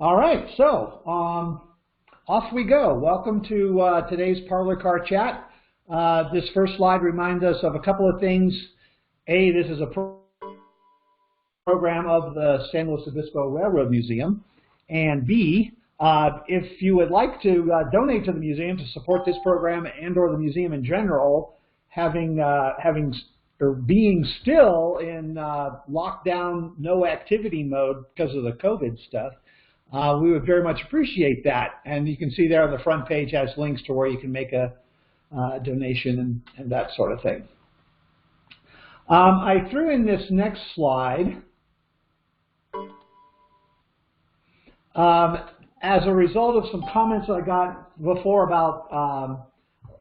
All right, so off we go. Welcome to today's Parlor Car Chat. This first slide reminds us of a couple of things. A, this is a program of the San Luis Obispo Railroad Museum. And B, if you would like to donate to the museum to support this program and or the museum in general, being still in lockdown, no activity mode because of the COVID stuff, we would very much appreciate that. And you can see there on the front page has links to where you can make a donation and that sort of thing. I threw in this next slide as a result of some comments I got before about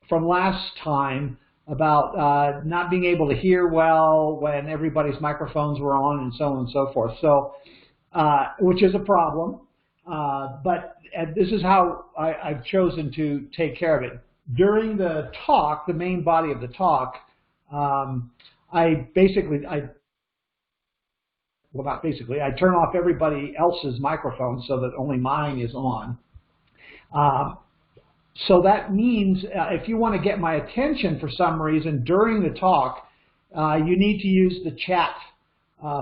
from last time about not being able to hear well when everybody's microphones were on and so on and so forth. So, which is a problem. But this is how I've chosen to take care of it. During the talk, the main body of the talk, I turn off everybody else's microphone so that only mine is on. So that means if you want to get my attention for some reason during the talk, you need to use the chat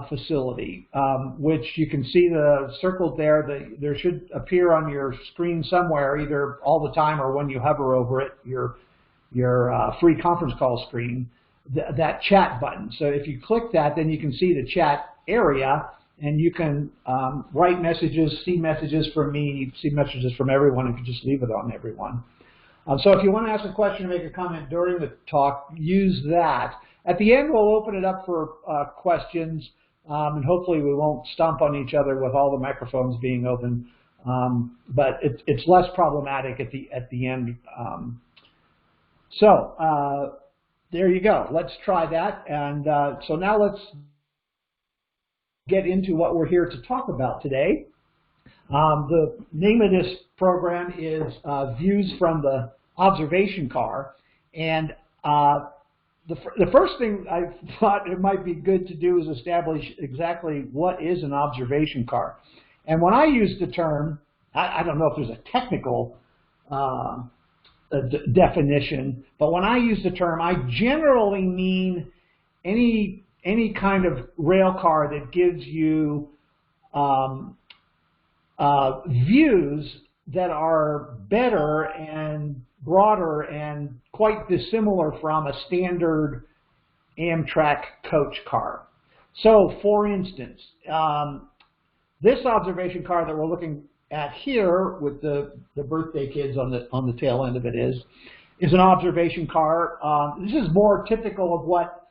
facility, which you can see the circled there. There should appear on your screen somewhere, either all the time or when you hover over it, your free conference call screen, that chat button. So if you click that, then you can see the chat area, and you can write messages, see messages from me, see messages from everyone, if you just leave it on everyone. So if you want to ask a question or make a comment during the talk, use that. At the end, we'll open it up for questions, and hopefully we won't stomp on each other with all the microphones being open. But it's less problematic at the end. So there you go. Let's try that. And so now let's get into what we're here to talk about today. The name of this program is Views from the Observation Car. And the first thing I thought it might be good to do is establish exactly what is an observation car. And when I use the term, I don't know if there's a technical definition, but when I use the term, I generally mean any kind of rail car that gives you views that are better and broader and quite dissimilar from a standard Amtrak coach car. So, for instance, this observation car that we're looking at here with the birthday kids on the tail end of it is an observation car. This is more typical of what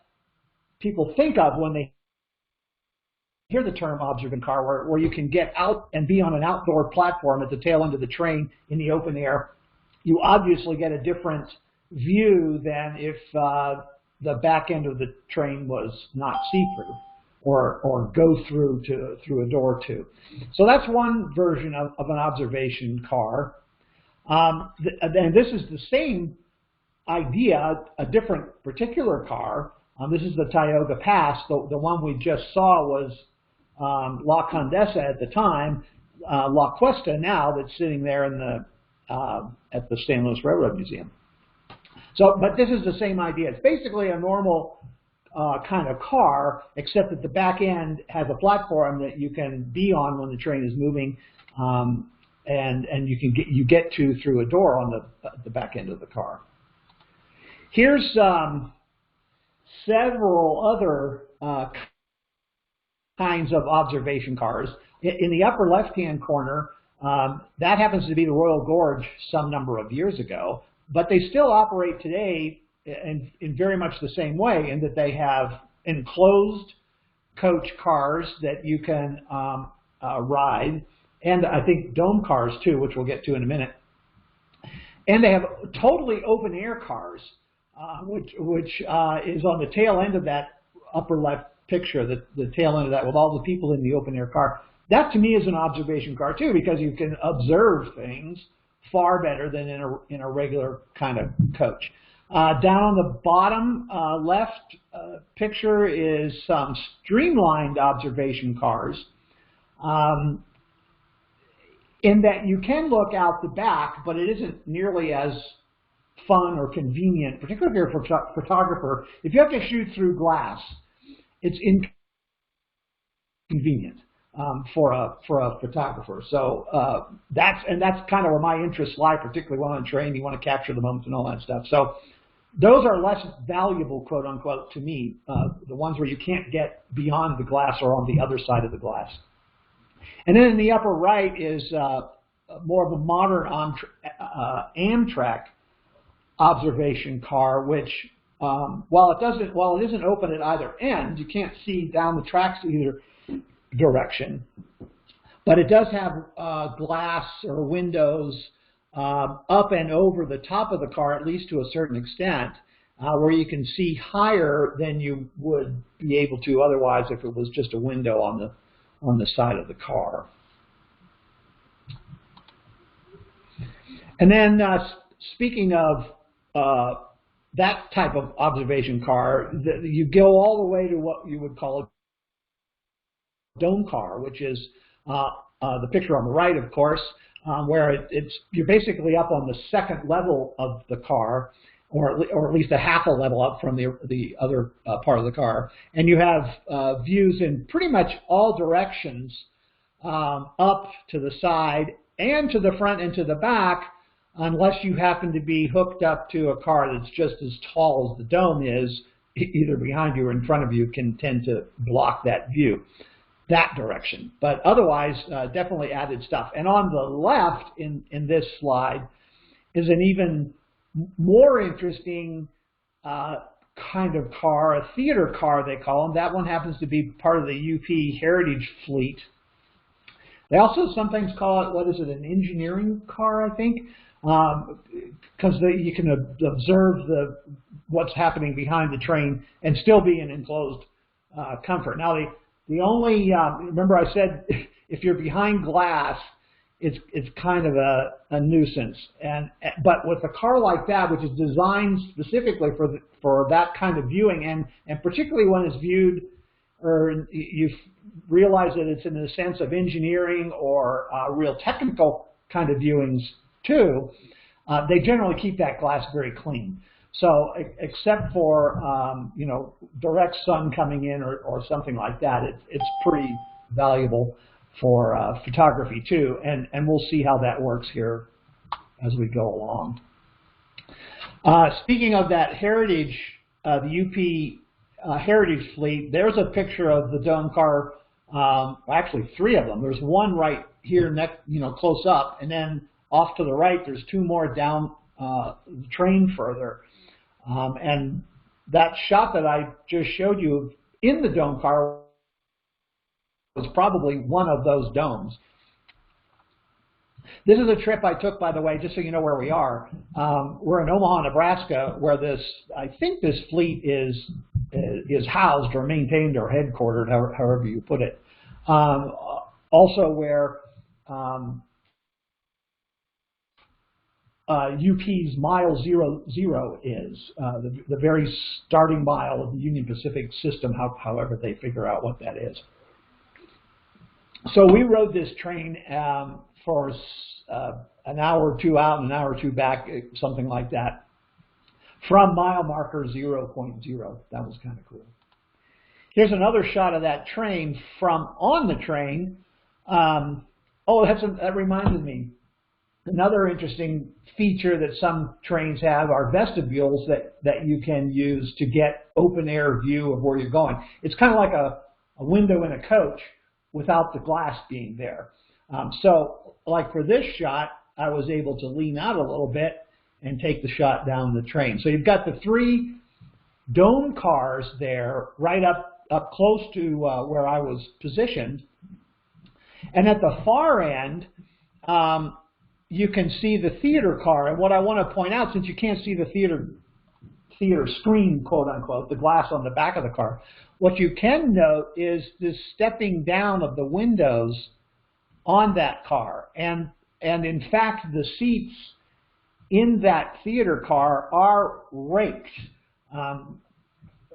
people think of when they hear the term observation car, where you can get out and be on an outdoor platform at the tail end of the train in the open air. You obviously get a different view than if the back end of the train was not see-through or go through a door or two. So that's one version of an observation car. And this is the same idea, a different particular car. This is the Tioga Pass. The one we just saw was La Condesa at the time, La Cuesta now, that's sitting there in the at the San Luis Railroad Museum. So, but this is the same idea. It's basically a normal kind of car, except that the back end has a platform that you can be on when the train is moving, and you get to through a door on the back end of the car. Here's several other kinds of observation cars. In the upper left-hand corner, that happens to be the Royal Gorge some number of years ago, but they still operate today in very much the same way, in that they have enclosed coach cars that you can ride, and I think dome cars too, which we'll get to in a minute. And they have totally open-air cars, which is on the tail end of that upper left picture, the tail end of that with all the people in the open-air car. That to me is an observation car too, because you can observe things far better than in a regular kind of coach. Down on the bottom left picture is some streamlined observation cars. in that you can look out the back, but it isn't nearly as fun or convenient, particularly if you're a photographer. If you have to shoot through glass, it's inconvenient for a photographer. So that's kind of where my interests lie, particularly when on train. You want to capture the moments and all that stuff. So those are less valuable, quote unquote, to me. The ones where you can't get beyond the glass or on the other side of the glass. And then in the upper right is more of a modern Amtrak observation car, which while it isn't open at either end, you can't see down the tracks either direction, but it does have glass or windows up and over the top of the car, at least to a certain extent, where you can see higher than you would be able to otherwise if it was just a window on the side of the car. And then speaking of that type of observation car, you go all the way to what you would call a dome car, which is the picture on the right, of course, where you're basically up on the second level of the car, or at least a half a level up from the other part of the car, and you have views in pretty much all directions, up to the side and to the front and to the back, unless you happen to be hooked up to a car that's just as tall as the dome is, either behind you or in front of you, can tend to block that view, that direction. But otherwise, definitely added stuff. And on the left in this slide is an even more interesting kind of car, a theater car they call them. That one happens to be part of the UP Heritage Fleet. They also sometimes call it, what is it, an engineering car, I think, because you can observe what's happening behind the train and still be in enclosed comfort. Now, the only, remember I said if you're behind glass, it's kind of a nuisance. But with a car like that, which is designed specifically for that kind of viewing, and particularly when it's viewed, or you realize that it's in the sense of engineering or real technical kind of viewings too, they generally keep that glass very clean. So except for direct sun coming in or something like that, it's pretty valuable for photography too, and we'll see how that works here as we go along. Speaking of that heritage, the UP Heritage Fleet, there's a picture of the dome car. Actually, three of them. There's one right here, close up, and then off to the right, there's two more down the train further. And that shot that I just showed you in the dome car was probably one of those domes. This is a trip I took, by the way, just so you know where we are. We're in Omaha, Nebraska, where I think this fleet is housed or maintained or headquartered, however you put it. Also where UP's Mile 00 is, the very starting mile of the Union Pacific system, however they figure out what that is. So we rode this train for an hour or two out and an hour or two back, something like that, from mile marker 0.0. That was kind of cool. Here's another shot of that train from on the train. That reminded me. Another interesting feature that some trains have are vestibules that you can use to get open air view of where you're going. It's kind of like a window in a coach without the glass being there. So like for this shot, I was able to lean out a little bit and take the shot down the train. So you've got the three dome cars there right up close to where I was positioned. And at the far end, you can see the theater car. And what I want to point out, since you can't see the theater screen, quote unquote, the glass on the back of the car, what you can note is this stepping down of the windows on that car. And in fact, the seats in that theater car are raked.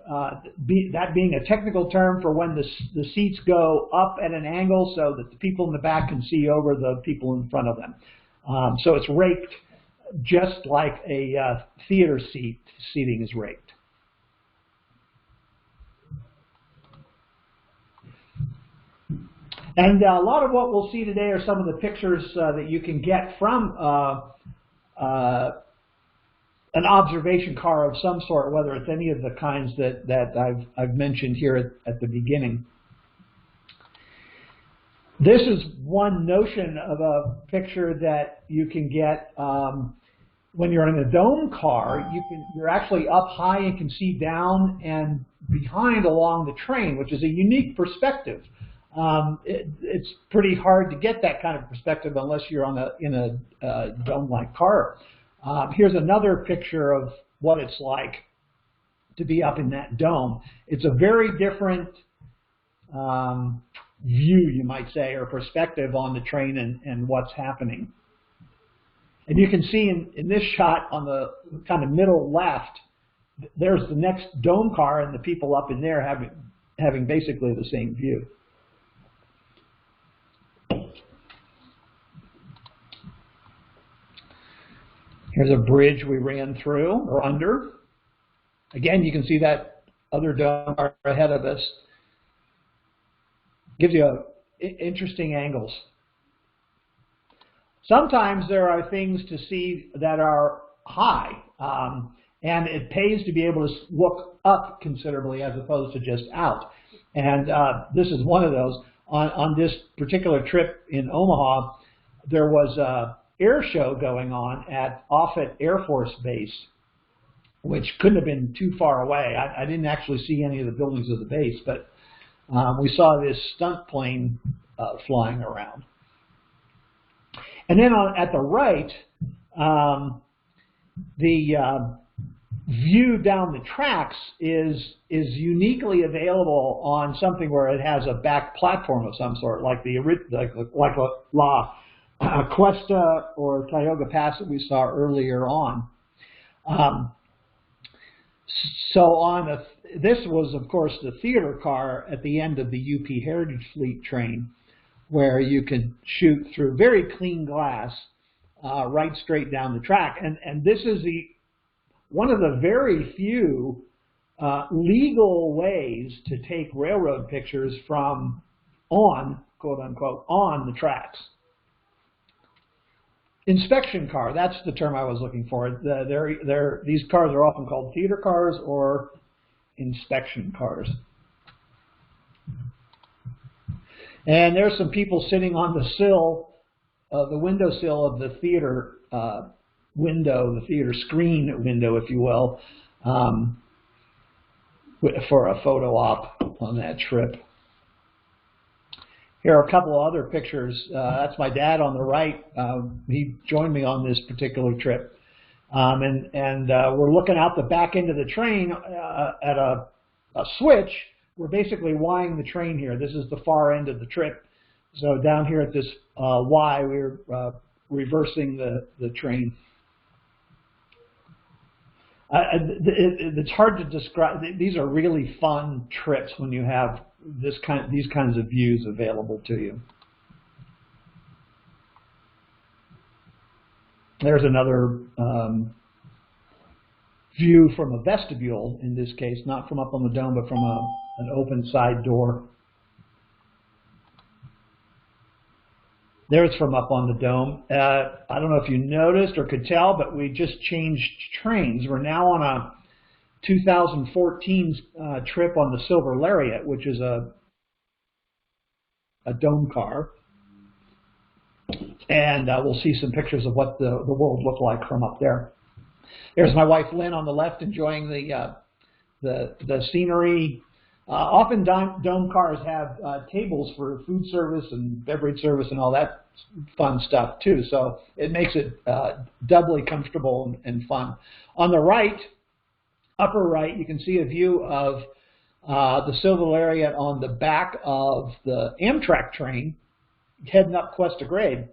that being a technical term for when the seats go up at an angle so that the people in the back can see over the people in front of them. So it's raked just like a theater seating is raked. And a lot of what we'll see today are some of the pictures that you can get from an observation car of some sort, whether it's any of the kinds that I've mentioned here at the beginning. This is one notion of a picture that you can get when you're in a dome car. You're actually up high and can see down and behind along the train, which is a unique perspective. It's pretty hard to get that kind of perspective unless you're in a dome-like car. Here's another picture of what it's like to be up in that dome. It's a very different view, you might say, or perspective on the train and what's happening. And you can see in this shot on the kind of middle left, there's the next dome car and the people up in there having basically the same view. Here's a bridge we ran through or under. Again, you can see that other dome ahead of us. Gives you interesting angles. Sometimes there are things to see that are high, and it pays to be able to look up considerably as opposed to just out. And this is one of those. On this particular trip in Omaha, there was a air show going on at Offutt Air Force Base, which couldn't have been too far away. I didn't actually see any of the buildings of the base, but we saw this stunt plane flying around. And then at the right, the view down the tracks is uniquely available on something where it has a back platform of some sort, like La Cuesta or Tioga Pass that we saw earlier on. So this was, of course, the theater car at the end of the UP Heritage Fleet train, where you could shoot through very clean glass right straight down the track. And this is one of the very few legal ways to take railroad pictures from quote unquote, on the tracks. Inspection car, that's the term I was looking for. These cars are often called theater cars or inspection cars. And there's some people sitting on the sill, the windowsill of the theater window, the theater screen window, if you will, for a photo op on that trip. Here are a couple of other pictures. That's my dad on the right. He joined me on this particular trip. And we're looking out the back end of the train at a switch. We're basically Ying the train here. This is the far end of the trip. So down here at this Y, we're reversing the train. It's hard to describe. These are really fun trips when you have these kinds of views available to you. There's another view from a vestibule, in this case, not from up on the dome, but from an open side door. There's from up on the dome. I don't know if you noticed or could tell, but we just changed trains. We're now on a 2014 trip on the Silver Lariat, which is a dome car. And we'll see some pictures of what the world looked like from up there. There's my wife Lynn on the left enjoying the scenery. Often dome cars have tables for food service and beverage service and all that fun stuff too. So it makes it doubly comfortable and fun. On the right, upper right, you can see a view of the Silver Lariat on the back of the Amtrak train heading up Cuesta Grade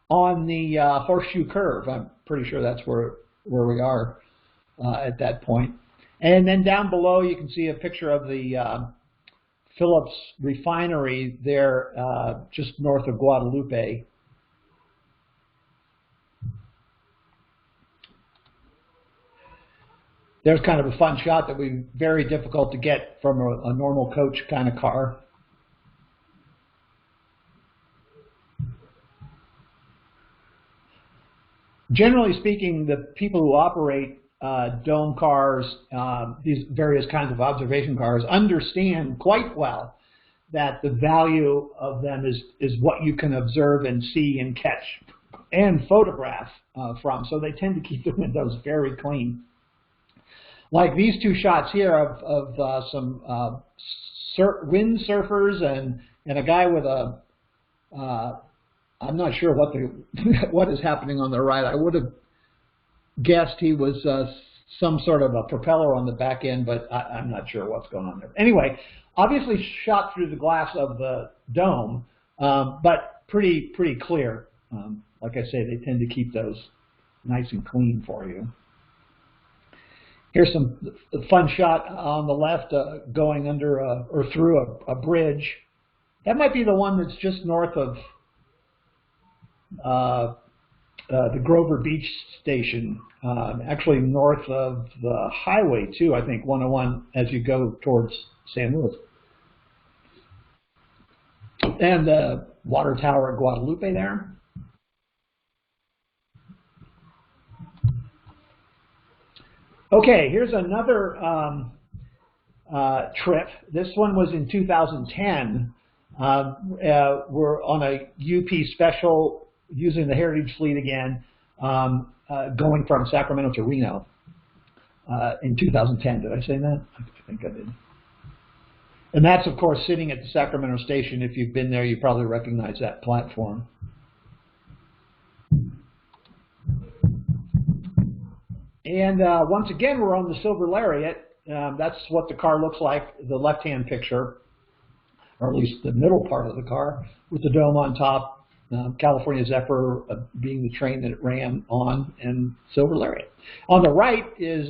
on the Horseshoe Curve. I'm pretty sure that's where we are at that point. And then down below you can see a picture of the Phillips refinery there just north of Guadalupe. There's kind of a fun shot that would be very difficult to get from a normal coach kind of car. Generally speaking, the people who operate dome cars, these various kinds of observation cars, understand quite well that the value of them is what you can observe and see and catch and photograph from. So they tend to keep the windows very clean. Like these two shots here of some windsurfers and a guy with a I'm not sure what what is happening on the right. I would have guessed he was some sort of a propeller on the back end, but I'm not sure what's going on there. Anyway, obviously shot through the glass of the dome, but pretty clear. Like I say, they tend to keep those nice and clean for you. Here's some fun shot on the left going under or through a bridge. That might be the one that's just north of the Grover Beach station, actually north of the highway too, I think, 101 as you go towards San Luis. And the water tower at Guadalupe there. Okay, here's another trip. This one was in 2010. We're on a UP special using the Heritage Fleet again, going from Sacramento to Reno in 2010. Did I say that? I think I did. And that's, of course, sitting at the Sacramento station. If you've been there, you probably recognize that platform. And once again, we're on the Silver Lariat. That's what the car looks like, the left-hand picture, or at least the middle part of the car, with the dome on top, California Zephyr being the train that it ran on, and Silver Lariat. On the right is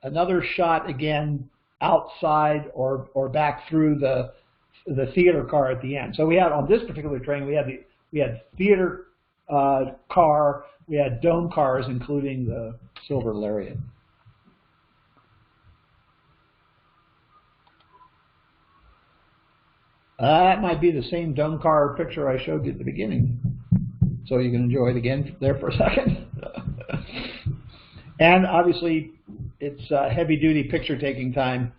another shot, again, outside or back through the theater car at the end. So we had, on this particular train, we had theater car, we had dome cars, including the Silver Lariat. That might be the same dome car picture I showed you at the beginning. So you can enjoy it again there for a second. And obviously, it's heavy-duty picture-taking time.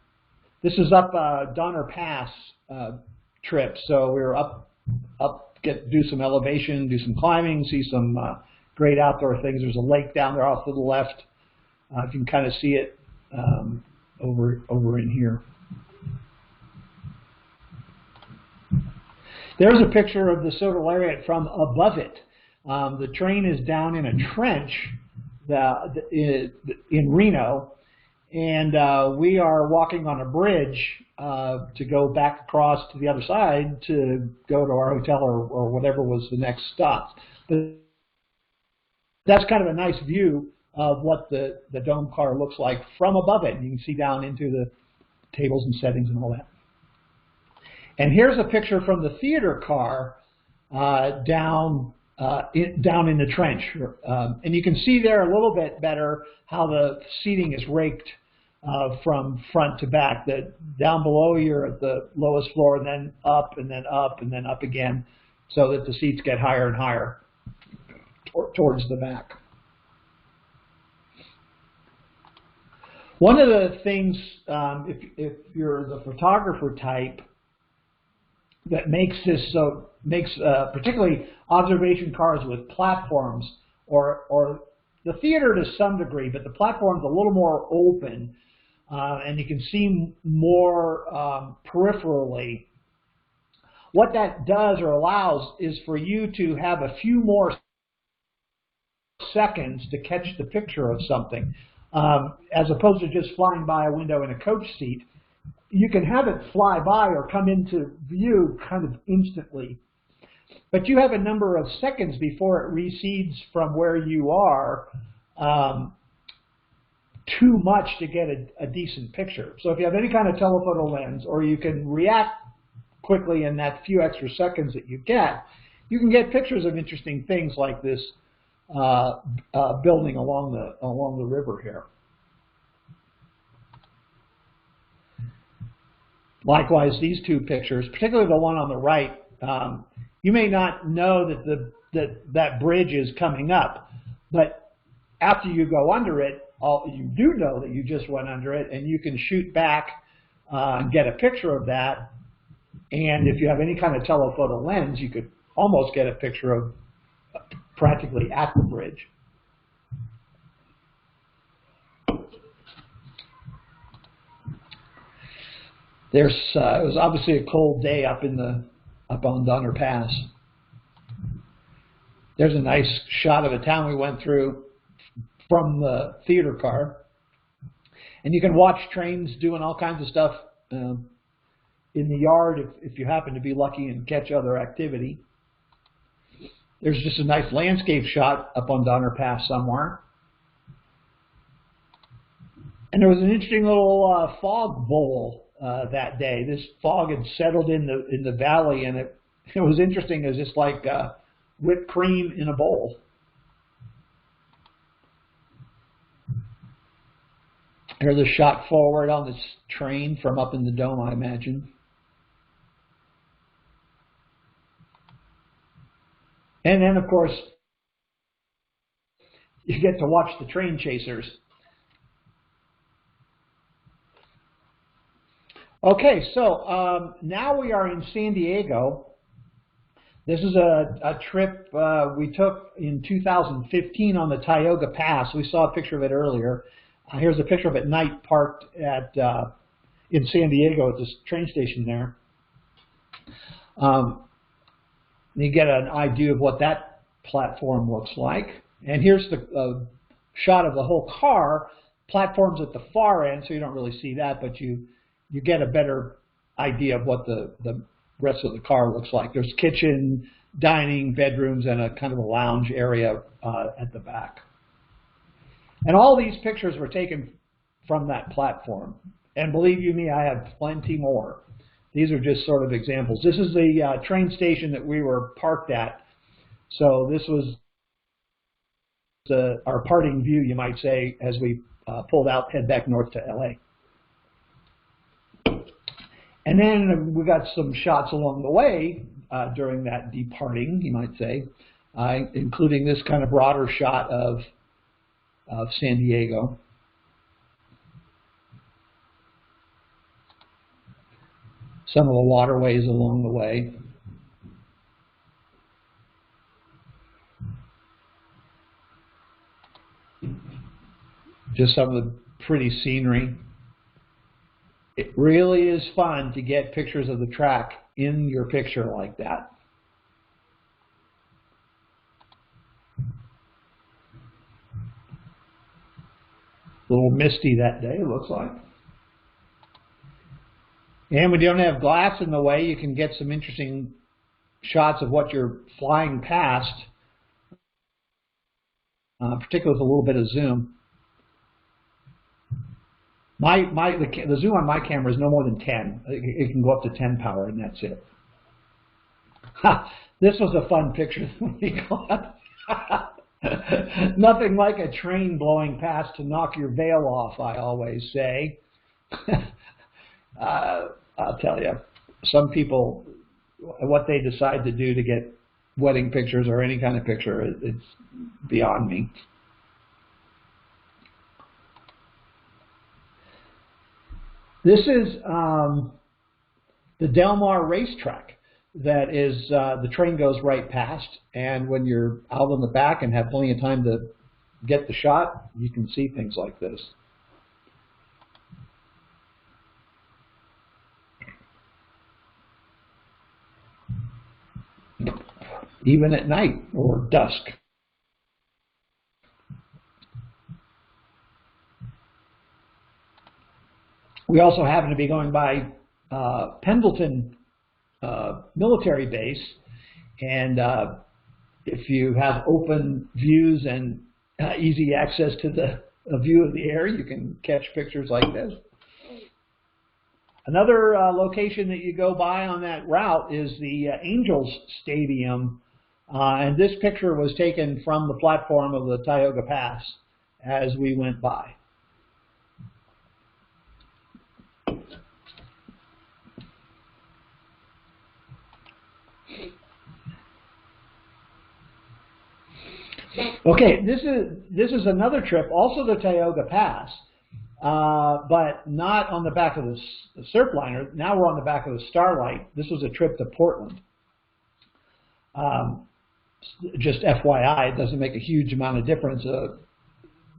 This is up Donner Pass trip, so we were up, do some elevation, do some climbing, see some great outdoor things. There's a lake down there off to the left. You can kind of see it over in here. There's a picture of the Silver Lariat from above it. The train is down in a trench in Reno, and we are walking on a bridge to go back across to the other side to go to our hotel or whatever was the next stop. That's kind of a nice view of what the dome car looks like from above it. You can see down into the tables and settings and all that. And here's a picture from the theater car down in the trench. And you can see there a little bit better how the seating is raked from front to back. That down below you're at the lowest floor, then up and then up and then up again, so that the seats get higher and higher towards the back. One of the things, if you're the photographer type, that makes this particularly observation cars with platforms, or the theater to some degree, but the platform's a little more open, and you can see more peripherally. What that does or allows is for you to have a few more seconds to catch the picture of something, as opposed to just flying by a window in a coach seat. You can have it fly by or come into view kind of instantly, but you have a number of seconds before it recedes from where you are too much to get a decent picture. So if you have any kind of telephoto lens, or you can react quickly in that few extra seconds that you can get pictures of interesting things like this building along the river here. Likewise, these two pictures, particularly the one on the right, you may not know that that bridge is coming up, but after you go under it, you do know that you just went under it, and you can shoot back and get a picture of that. And if you have any kind of telephoto lens, you could almost get a picture of practically at the bridge. It was obviously a cold day up on Donner Pass. There's a nice shot of a town we went through from the theater car, and you can watch trains doing all kinds of stuff in the yard if you happen to be lucky and catch other activity. There's just a nice landscape shot up on Donner Pass somewhere. And there was an interesting little fog bowl that day. This fog had settled in the valley, and it was interesting. It was just like whipped cream in a bowl. Here's a shot forward on this train from up in the dome, I imagine. And then, of course, you get to watch the train chasers. Okay, so now we are in San Diego. This is a trip we took in 2015 on the Tioga Pass. We saw a picture of it earlier. Here's a picture of it at night parked in San Diego at this train station there. You get an idea of what that platform looks like. And here's the shot of the whole car. Platform's at the far end, so you don't really see that, but you get a better idea of what the rest of the car looks like. There's kitchen, dining, bedrooms, and a kind of a lounge area at the back. And all these pictures were taken from that platform. And believe you me, I have plenty more. These are just sort of examples. This is the train station that we were parked at. So this was our parting view, you might say, as we pulled out, head back north to LA. And then we got some shots along the way during that departing, you might say, including this kind of broader shot of San Diego. Some of the waterways along the way. Just some of the pretty scenery. It really is fun to get pictures of the track in your picture like that. A little misty that day, it looks like. And when you don't have glass in the way, you can get some interesting shots of what you're flying past, particularly with a little bit of zoom. The zoom on my camera is no more than 10. It can go up to 10 power, and that's it. This was a fun picture that we got. Nothing like a train blowing past to knock your veil off, I always say. I'll tell you, some people, what they decide to do to get wedding pictures or any kind of picture, it's beyond me. This is the Del Mar racetrack. That is, the train goes right past, and when you're out on the back and have plenty of time to get the shot, you can see things like this. Even at night or dusk. We also happen to be going by Pendleton military base, and if you have open views and easy access to a view of the air, you can catch pictures like this. Another location that you go by on that route is the Angels Stadium, and this picture was taken from the platform of the Tioga Pass as we went by. Okay, this is another trip, also the Tioga Pass, but not on the back of the Surfliner. Now we're on the back of the Starlight. This was a trip to Portland. Just FYI, it doesn't make a huge amount of difference,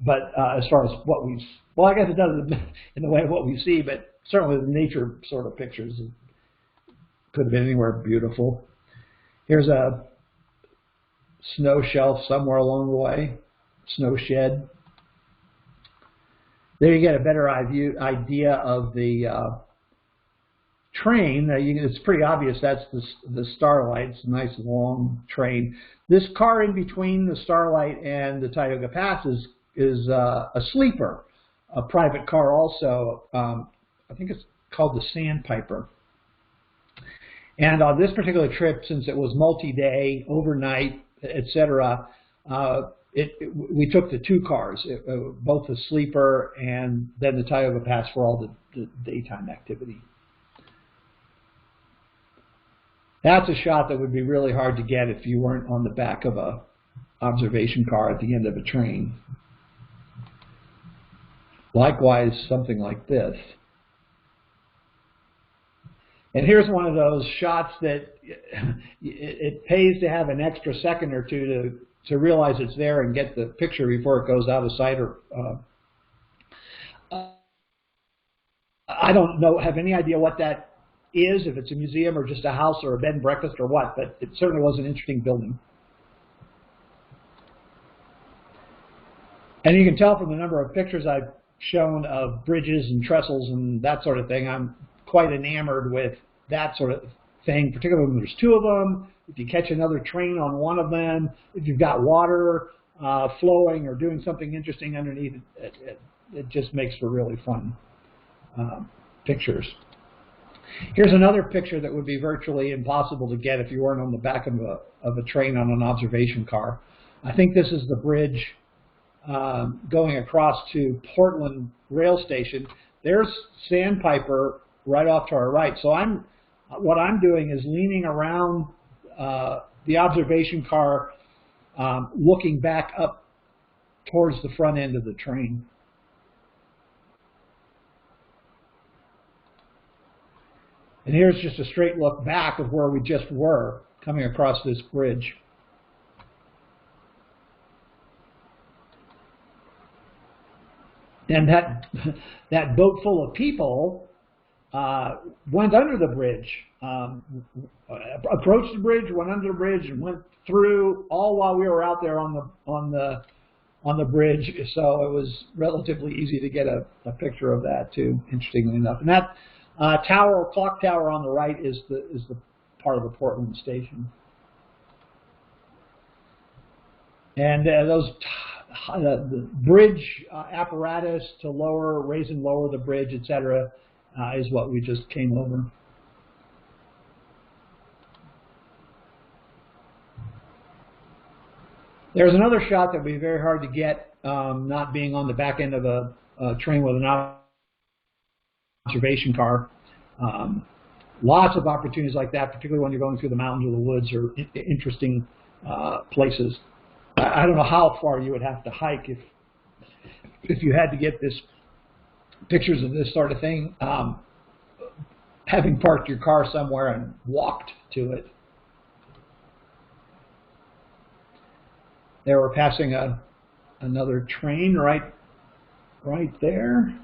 but as far as what we, well, I guess it does in the way of what we see, but certainly the nature sort of pictures could have been anywhere beautiful. Here's a snow shelf somewhere along the way, snow shed. There you get a better idea of the train. It's pretty obvious that's the Starlight. It's a nice long train. This car in between the Starlight and the Tioga Pass is a sleeper, a private car also. I think it's called the Sandpiper. And on this particular trip, since it was multi-day, overnight, etc., we took the two cars, both the sleeper and then the Tioga Pass for all the daytime activity. That's a shot that would be really hard to get if you weren't on the back of a observation car at the end of a train. Likewise, something like this. And here's one of those shots that it pays to have an extra second or two to realize it's there and get the picture before it goes out of sight. Or I don't have any idea what that is, if it's a museum or just a house or a bed and breakfast or what, but it certainly was an interesting building. And you can tell from the number of pictures I've shown of bridges and trestles and that sort of thing, I'm quite enamored with that sort of thing, particularly when there's two of them, if you catch another train on one of them, if you've got water flowing or doing something interesting underneath, it just makes for really fun pictures. Here's another picture that would be virtually impossible to get if you weren't on the back of a train on an observation car. I think this is the bridge going across to Portland Rail Station. There's Sandpiper right off to our right. So what I'm doing is leaning around the observation car, looking back up towards the front end of the train. And here's just a straight look back of where we just were, coming across this bridge. And that boat full of people went under the bridge, approached the bridge, went under the bridge, and went through, all while we were out there on the bridge. So it was relatively easy to get a picture of that too, interestingly enough. And that clock tower on the right is the part of the Portland station. And the bridge apparatus to raise and lower the bridge, etc., is what we just came over. There's another shot that would be very hard to get, not being on the back end of a train with an observation car. Lots of opportunities like that, particularly when you're going through the mountains or the woods or interesting places. I don't know how far you would have to hike if you had to get pictures of this sort of thing, having parked your car somewhere and walked to it. There we're passing another train right there.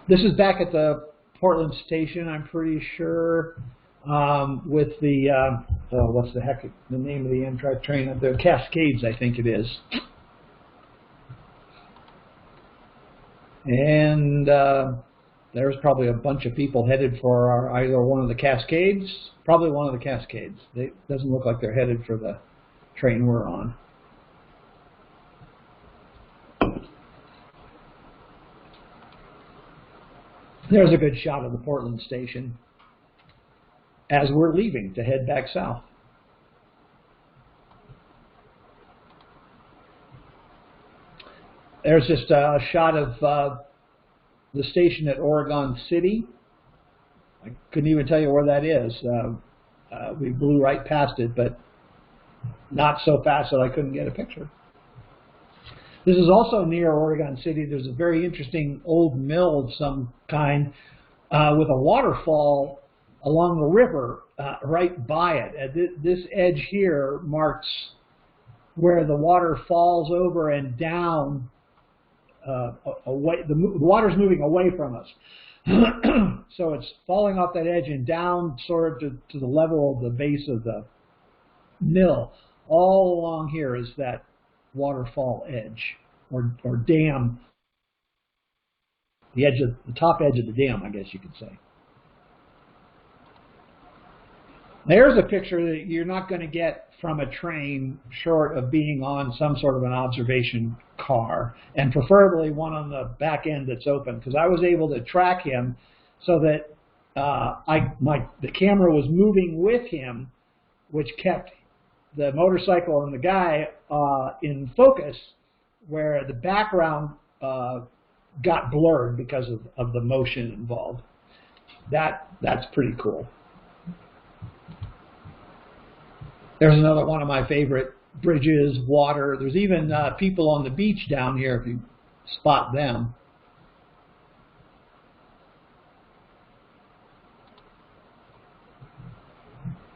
This is back at the Portland station, I'm pretty sure, with the what's the heck the name of the Amtrak train? The Cascades, I think it is. And there's probably a bunch of people headed for either one of the Cascades, probably one of the Cascades. It doesn't look like they're headed for the train we're on. There's a good shot of the Portland station as we're leaving to head back south. There's just a shot of the station at Oregon City. I couldn't even tell you where that is. We blew right past it, but not so fast that I couldn't get a picture. This is also near Oregon City. There's a very interesting old mill of some kind with a waterfall along the river right by it. This edge here marks where the water falls over and down away. The water's moving away from us. So it's falling off that edge and down sort of to the level of the base of the mill. All along here is that waterfall edge or dam, the top edge of the dam, I guess you could say. There's a picture that you're not going to get from a train short of being on some sort of an observation car, and preferably one on the back end that's open, because I was able to track him so that the camera was moving with him, which kept the motorcycle and the guy in focus, where the background got blurred because of the motion involved. That's pretty cool. There's another one of my favorite bridges, water. There's even people on the beach down here if you spot them.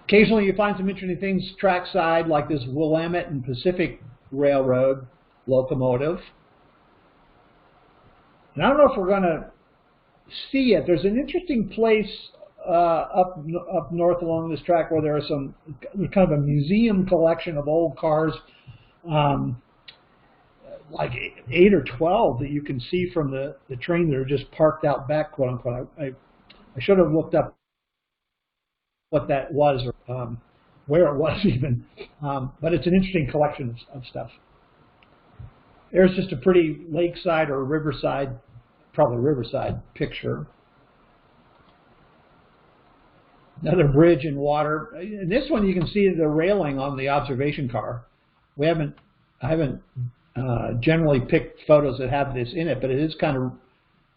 Occasionally you find some interesting things trackside, like this Willamette and Pacific Railroad locomotive. And I don't know if we're going to see it. There's an interesting place up north along this track where there's kind of a museum collection of old cars, like 8 or 12 that you can see from the train that are just parked out back, quote unquote. I should have looked up what that was or where it was even, but it's an interesting collection of stuff. There's just a pretty lakeside or riverside, probably riverside picture. Another bridge in water. In this one, you can see the railing on the observation car. I haven't generally picked photos that have this in it, but it is kind of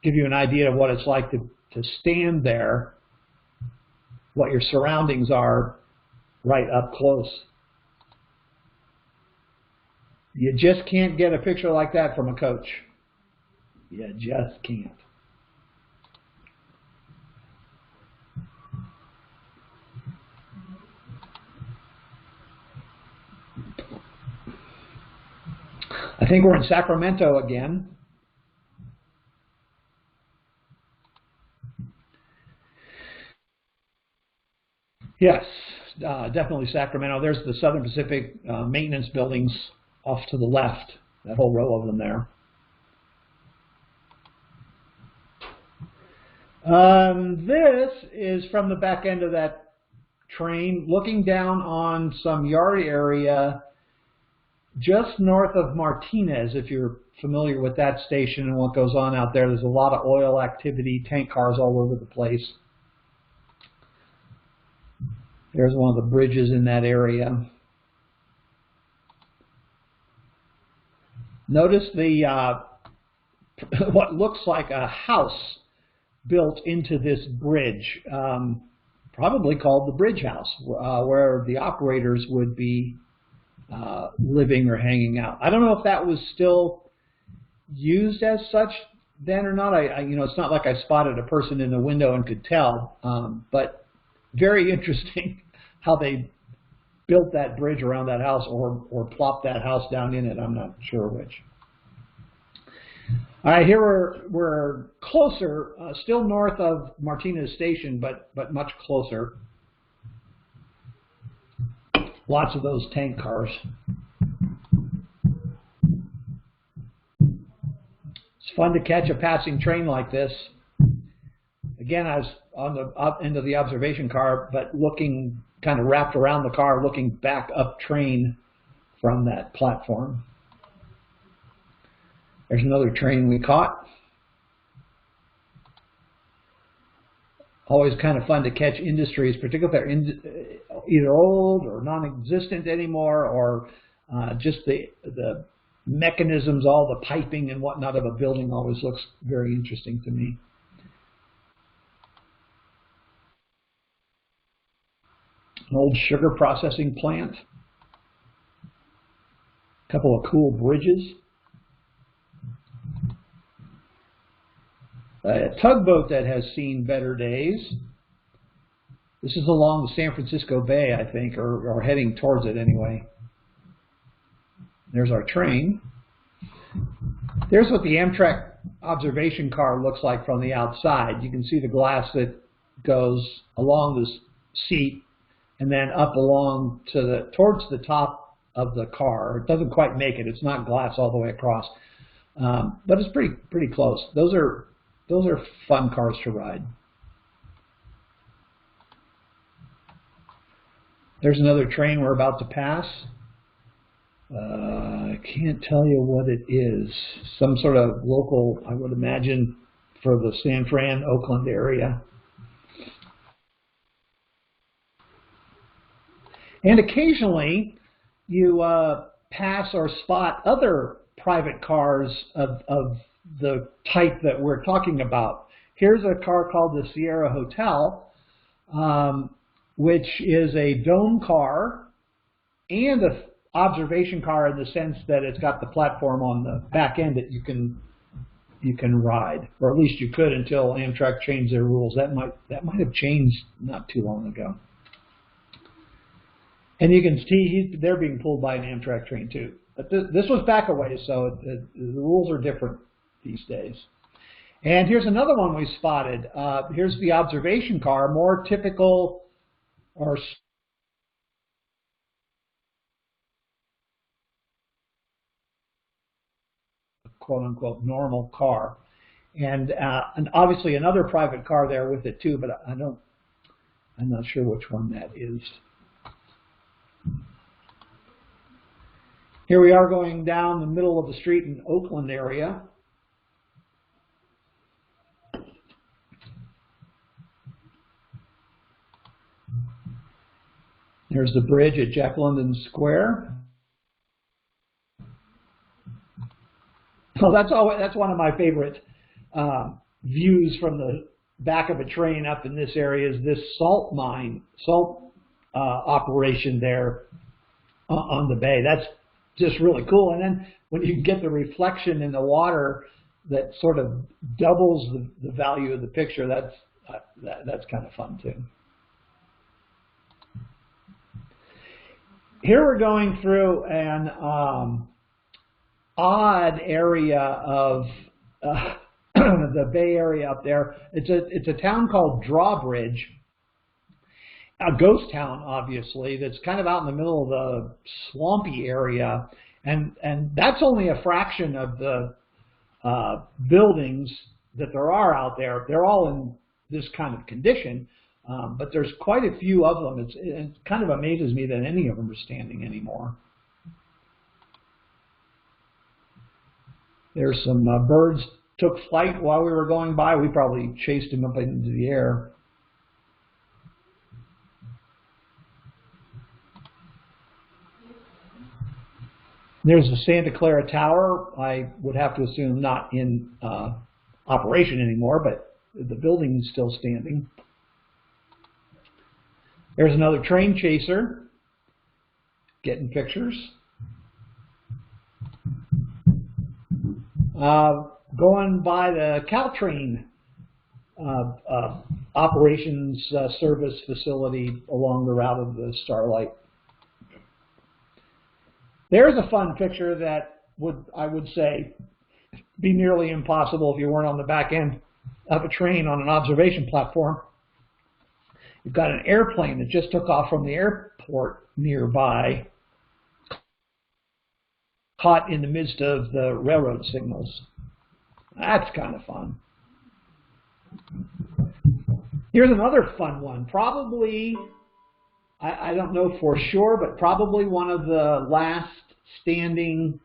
give you an idea of what it's like to stand there, what your surroundings are right up close. You just can't get a picture like that from a coach. You just can't. I think we're in Sacramento again. Yes, definitely Sacramento. There's the Southern Pacific maintenance buildings off to the left, that whole row of them there. This is from the back end of that train, looking down on some yard area just north of Martinez, if you're familiar with that station and what goes on out there. There's a lot of oil activity, tank cars all over the place. There's one of the bridges in that area. Notice the what looks like a house built into this bridge, probably called the Bridge House, where the operators would be living or hanging out. I don't know if that was still used as such then or not. You know, it's not like I spotted a person in the window and could tell, but very interesting how they built that bridge around that house or plopped that house down in it. I'm not sure which. All right, here we're closer, still north of Martinez Station, but much closer. Lots of those tank cars. It's fun to catch a passing train like this. Again, I was on the up end of the observation car, but looking kind of wrapped around the car, looking back up train from that platform. There's another train we caught. always kind of fun to catch industries, particularly if they're either old or non-existent anymore, or just the mechanisms, all the piping and whatnot of a building always looks very interesting to me. An old sugar processing plant. A couple of cool bridges. A tugboat that has seen better days. This is along the San Francisco Bay, I think, or heading towards it anyway. There's our train. There's what the Amtrak observation car looks like from the outside. You can see the glass that goes along this seat and then up along to towards the top of the car. It doesn't quite make it. It's not glass all the way across, but it's pretty close. Those are fun cars to ride. There's another train we're about to pass. I can't tell you what it is. Some sort of local, I would imagine, for the San Fran, Oakland area. And occasionally you pass or spot other private cars of the type that we're talking about. Here's a car called the Sierra Hotel, which is a dome car and a observation car in the sense that it's got the platform on the back end that you can ride, or at least you could until Amtrak changed their rules. That might have changed not too long ago. And you can see they're being pulled by an Amtrak train too. But this was back a ways, so the rules are different these days. And here's another one we spotted. Here's the observation car, more typical or quote-unquote normal car, and obviously another private car there with it too, but I'm not sure which one that is. Here we are going down the middle of the street in Oakland area. There's the bridge at Jack London Square. Oh, that's one of my favorite views from the back of a train up in this area is this salt operation there on the bay. That's just really cool. And then when you get the reflection in the water that sort of doubles the value of the picture, that's kind of fun too. Here we're going through an odd area of the Bay Area up there. It's a town called Drawbridge, a ghost town, obviously, that's kind of out in the middle of the swampy area, and that's only a fraction of the buildings that there are out there. They're all in this kind of condition, but there's quite a few of them. It kind of amazes me that any of them are standing anymore. There's some birds took flight while we were going by. We probably chased them up into the air. There's the Santa Clara Tower. I would have to assume not in operation anymore, but the building is still standing. There's another train chaser getting pictures. Going by the Caltrain operations service facility along the route of the Starlight. There's a fun picture that I would say be nearly impossible if you weren't on the back end of a train on an observation platform. You've got an airplane that just took off from the airport nearby, caught in the midst of the railroad signals. That's kind of fun. Here's another fun one. Probably, I don't know for sure, but probably one of the last standing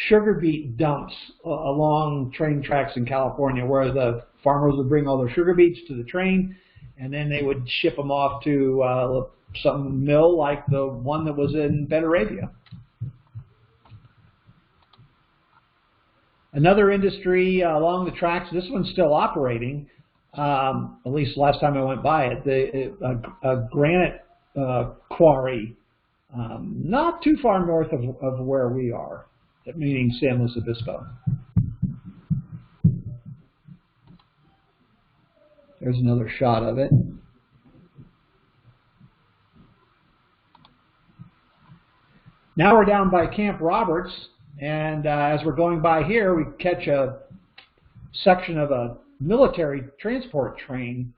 sugar beet dumps along train tracks in California, where the farmers would bring all their sugar beets to the train, and then they would ship them off to some mill like the one that was in Benarabia. Another industry along the tracks, this one's still operating, at least last time I went by it, a granite quarry not too far north of where we are, meaning San Luis Obispo. There's another shot of it. Now we're down by Camp Roberts, and as we're going by here, we catch a section of a military transport train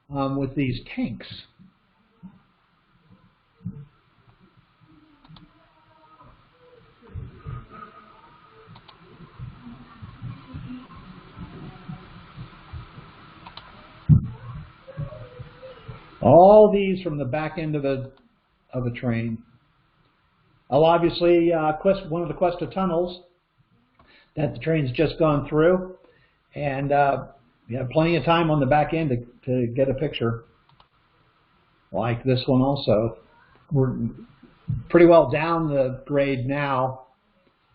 with these tanks. All these from the back end of a train. Well, obviously, one of the Cuesta tunnels that the train's just gone through, and you have plenty of time on the back end to get a picture. Like this one also. We're pretty well down the grade now.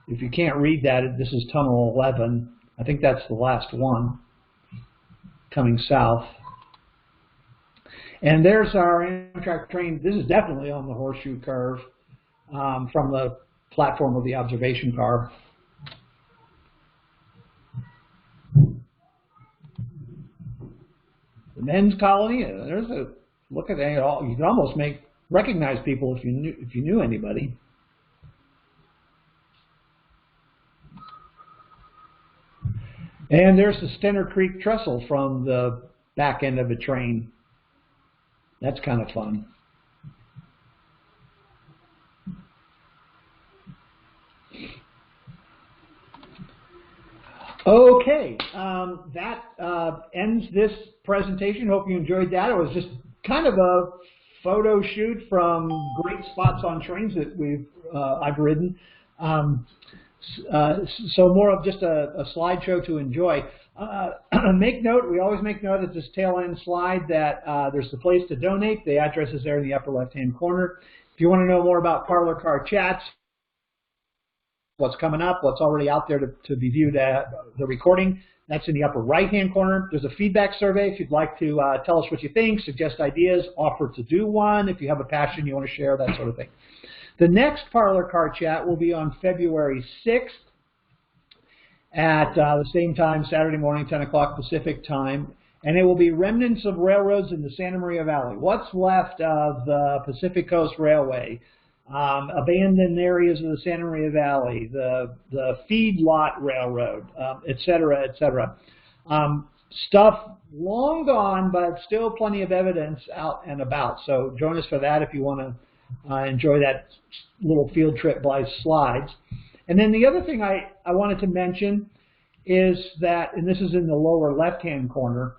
If you can't read that, this is Tunnel 11. I think that's the last one coming south. And there's our Amtrak train. This is definitely on the horseshoe curve from the platform of the observation car. The men's colony. There's a look at it all. You can almost recognize people if you knew anybody. And there's the Stenner Creek trestle from the back end of a train. That's kind of fun. Okay, that ends this presentation. Hope you enjoyed that. It was just kind of a photo shoot from great spots on trains that I've ridden. So more of just a slideshow to enjoy. Make note, we always make note at this tail end slide that there's the place to donate. The address is there in the upper left-hand corner. If you want to know more about Parlor Car Chats, what's coming up, what's already out there to be viewed at the recording, that's in the upper right-hand corner. There's a feedback survey if you'd like to tell us what you think, suggest ideas, offer to do one, if you have a passion you want to share, that sort of thing. The next Parlor Car Chat will be on February 6th at the same time, Saturday morning, 10 o'clock Pacific time, and it will be remnants of railroads in the Santa Maria Valley. What's left of the Pacific Coast Railway, abandoned areas of the Santa Maria Valley, the feedlot railroad, et cetera, et cetera. Stuff long gone, but still plenty of evidence out and about. So join us for that if you want to enjoy that little field trip by slides. And then the other thing I wanted to mention is that, and this is in the lower left-hand corner,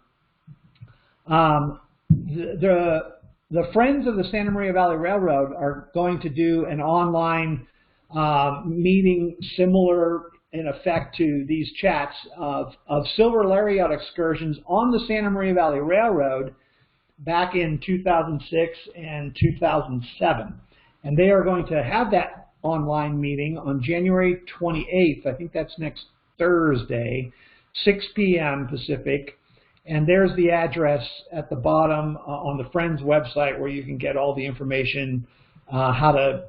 the Friends of the Santa Maria Valley Railroad are going to do an online meeting similar in effect to these chats of silver lariat excursions on the Santa Maria Valley Railroad back in 2006 and 2007. And they are going to have that online meeting on January 28th. I think that's next Thursday, 6 p.m. Pacific. And there's the address at the bottom on the Friends website where you can get all the information, how to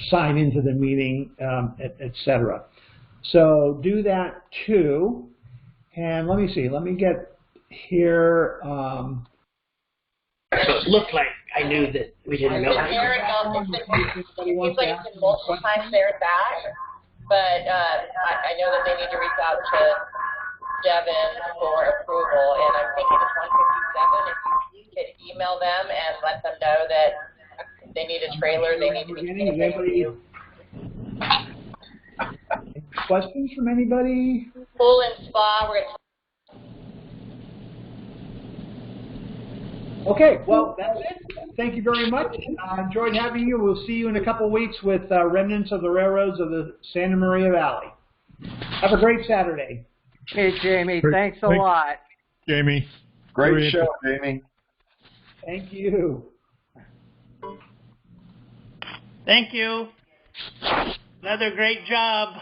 sign into the meeting, et cetera. So do that too. And let me see. Let me get here. So it looked like I knew that we didn't know. It seems like it's been multiple times there and back, but I know that they need to reach out to Devin for approval, and I'm thinking it's 157. If you could email them and let them know that they need a trailer, they need to be communicating with you. Questions from anybody? Pool and spa, we're going to. Okay, well, that's it. Thank you very much. Enjoyed having you. We'll see you in a couple weeks with remnants of the railroads of the Santa Maria Valley. Have a great Saturday. Hey, Jamie, thanks a lot. Jamie. Great show, Jamie. Thank you. Thank you. Another great job.